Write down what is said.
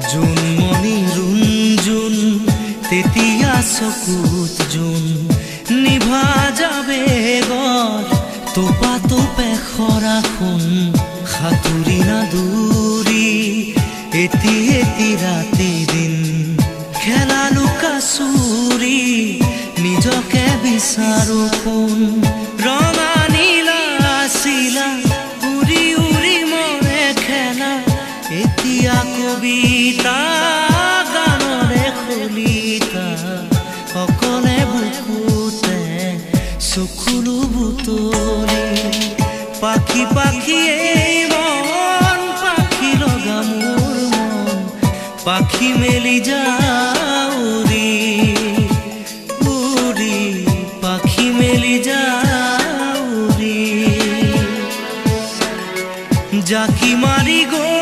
জোনমণি ৰুণজোন তেতিয়া চকুত জোন নিভা যাবে গৰ তোপা তোপে খৰাখোন সাঁতুৰি নাদুৰি এটি এটি ৰাতি দিন খেলা লুকা চুৰি নিজকে বিচাৰো কোন ৰঙা নীলা চিলা উৰি উৰি মৰে খেলা এতিয়া কবিতা গানৰে খলিতা অকলে বুকুতে চকুলো বুটলি পাখি পাখিয়ে মন পাখি লগা মোৰ মন পাখি মেলি যাউৰি উৰি পাখি মেলি যাউৰি জাকি মাৰি গৈ